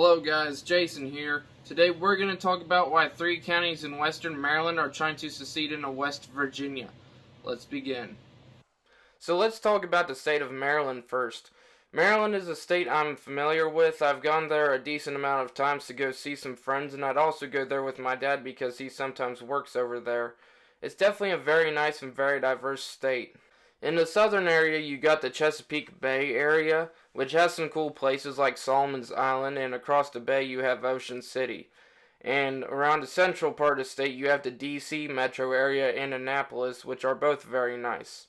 Hello guys, Jason here. Today we're going to talk about why 3 counties in western Maryland are trying to secede into West Virginia. Let's begin. So let's talk about the state of Maryland first. Maryland is a state I'm familiar with. I've gone there a decent amount of times to go see some friends, and I'd also go there with my dad because he sometimes works over there. It's definitely a very nice and very diverse state. In the southern area, you got the Chesapeake Bay area, which has some cool places like Solomon's Island, and across the bay you have Ocean City. And around the central part of the state, you have the D.C. metro area and Annapolis, which are both very nice.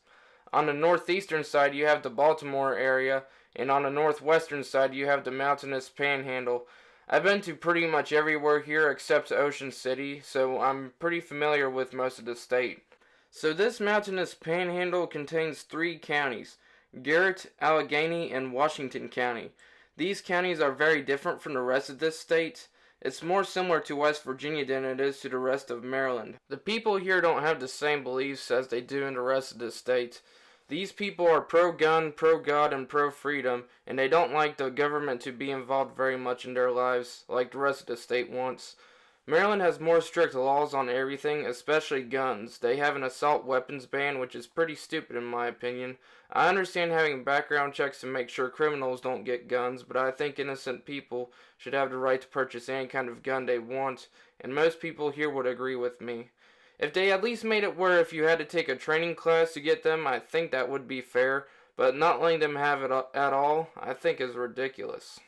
On the northeastern side, you have the Baltimore area, and on the northwestern side, you have the mountainous Panhandle. I've been to pretty much everywhere here except Ocean City, so I'm pretty familiar with most of the state. So this mountainous panhandle contains 3 counties, Garrett, Allegheny, and Washington County. These counties are very different from the rest of this state. It's more similar to West Virginia than it is to the rest of Maryland. The people here don't have the same beliefs as they do in the rest of the state. These people are pro-gun, pro-God, and pro-freedom, and they don't like the government to be involved very much in their lives, like the rest of the state wants. Maryland has more strict laws on everything, especially guns. They have an assault weapons ban, which is pretty stupid in my opinion. I understand having background checks to make sure criminals don't get guns, but I think innocent people should have the right to purchase any kind of gun they want, and most people here would agree with me. If they at least made it where if you had to take a training class to get them, I think that would be fair, but not letting them have it at all, I think is ridiculous.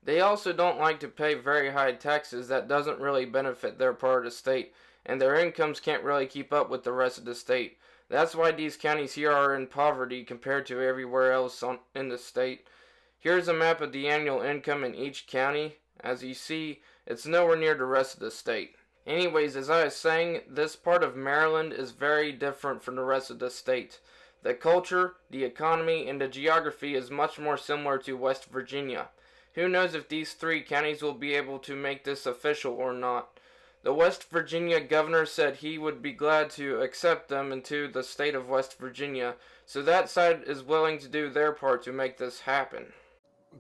They also don't like to pay very high taxes that doesn't really benefit their part of the state, and their incomes can't really keep up with the rest of the state. That's why these counties here are in poverty compared to everywhere else in the state. Here's a map of the annual income in each county. As you see, it's nowhere near the rest of the state. Anyways, as I was saying, this part of Maryland is very different from the rest of the state. The culture, the economy, and the geography is much more similar to West Virginia. Who knows if these 3 counties will be able to make this official or not. The West Virginia governor said he would be glad to accept them into the state of West Virginia, so that side is willing to do their part to make this happen.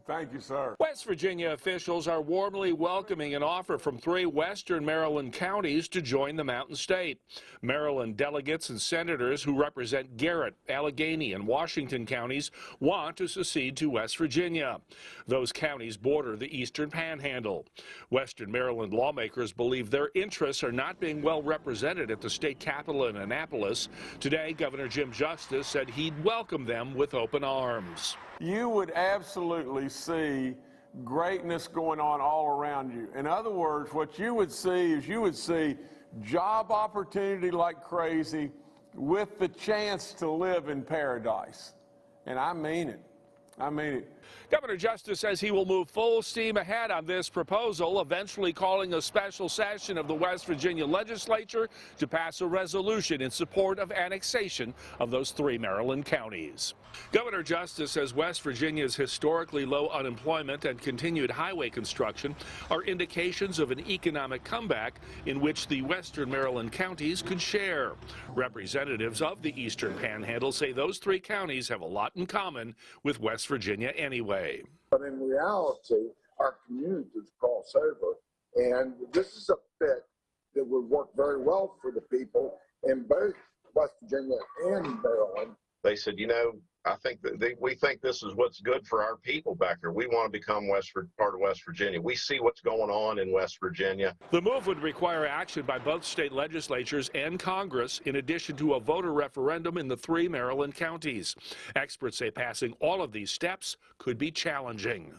Thank you, sir. West Virginia officials are warmly welcoming an offer from 3 western Maryland counties to join the Mountain State. Maryland delegates and senators who represent Garrett, Allegheny, and Washington counties want to secede to West Virginia. Those counties border the eastern Panhandle. Western Maryland lawmakers believe their interests are not being well represented at the state capitol in Annapolis. Today, Governor Jim Justice said he'd welcome them with open arms. You would absolutely see greatness going on all around you. In other words, what you would see is job opportunity like crazy with the chance to live in paradise. And I mean it. I mean it. Governor Justice says he will move full steam ahead on this proposal, eventually calling a special session of the West Virginia legislature to pass a resolution in support of annexation of those 3 Maryland counties. Governor Justice says West Virginia's historically low unemployment and continued highway construction are indications of an economic comeback in which the western Maryland counties could share. Representatives of the eastern Panhandle say those 3 counties have a lot in common with West Virginia anyway. But in reality, our communities cross over, and this is a fit that would work very well for the people in both West Virginia and Maryland. They said, I think that we think this is what's good for our people back here. We want to become part of West Virginia. We see what's going on in West Virginia. The move would require action by both state legislatures and Congress, in addition to a voter referendum in the 3 Maryland counties. Experts say passing all of these steps could be challenging.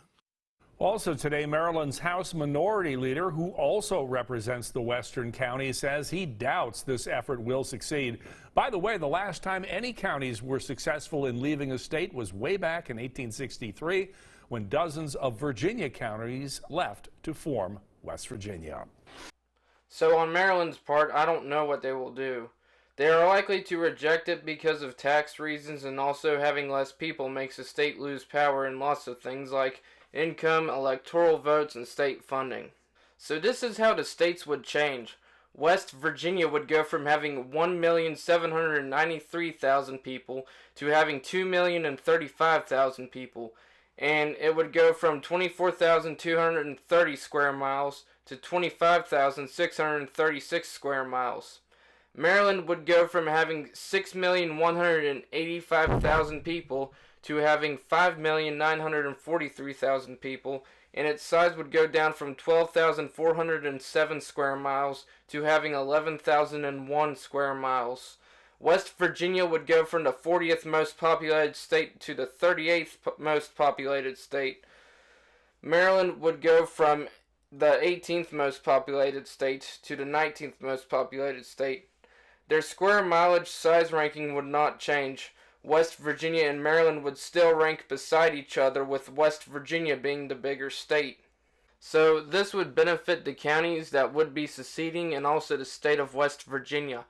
Also today, Maryland's House Minority Leader, who also represents the western county, says he doubts this effort will succeed. By the way, the last time any counties were successful in leaving a state was way back in 1863, when dozens of Virginia counties left to form West Virginia. So on Maryland's part, I don't know what they will do. They are likely to reject it because of tax reasons, and also having less people makes the state lose power in lots of things like income, electoral votes, and state funding. So this is how the states would change. West Virginia would go from having 1,793,000 people to having 2,035,000 people. and it would go from 24,230 square miles to 25,636 square miles. Maryland would go from having 6,185,000 people to having 5,943,000 people, and its size would go down from 12,407 square miles to having 11,001 square miles. West Virginia would go from the 40th most populated state to the 38th most populated state. Maryland would go from the 18th most populated state to the 19th most populated state. Their square mileage size ranking would not change. West Virginia and Maryland would still rank beside each other, with West Virginia being the bigger state. So this would benefit the counties that would be seceding and also the state of West Virginia.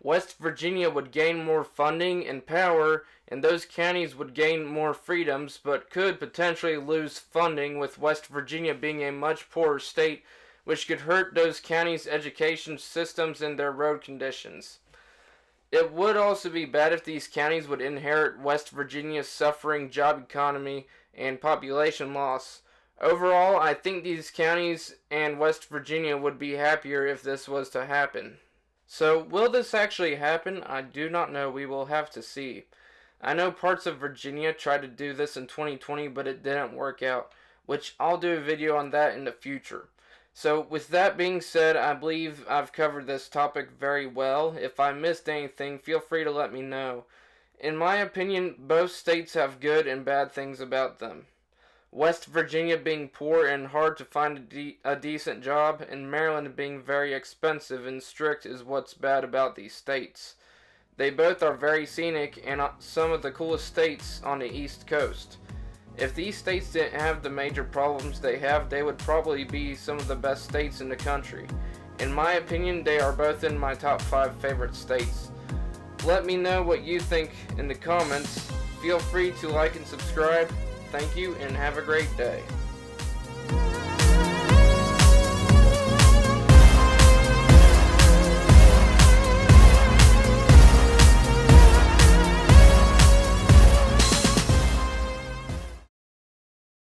West Virginia would gain more funding and power, and those counties would gain more freedoms, but could potentially lose funding, with West Virginia being a much poorer state, which could hurt those counties' education systems and their road conditions. It would also be bad if these counties would inherit West Virginia's suffering job economy and population loss. Overall, I think these counties and West Virginia would be happier if this was to happen. So, will this actually happen? I do not know. We will have to see. I know parts of Virginia tried to do this in 2020, but it didn't work out, which I'll do a video on that in the future. So, with that being said, I believe I've covered this topic very well. If I missed anything, feel free to let me know. In my opinion, both states have good and bad things about them. West Virginia being poor and hard to find a decent job, and Maryland being very expensive and strict is what's bad about these states. They both are very scenic and some of the coolest states on the East Coast. If these states didn't have the major problems they have, they would probably be some of the best states in the country. In my opinion, they are both in my top 5 favorite states. Let me know what you think in the comments. Feel free to like and subscribe. Thank you and have a great day.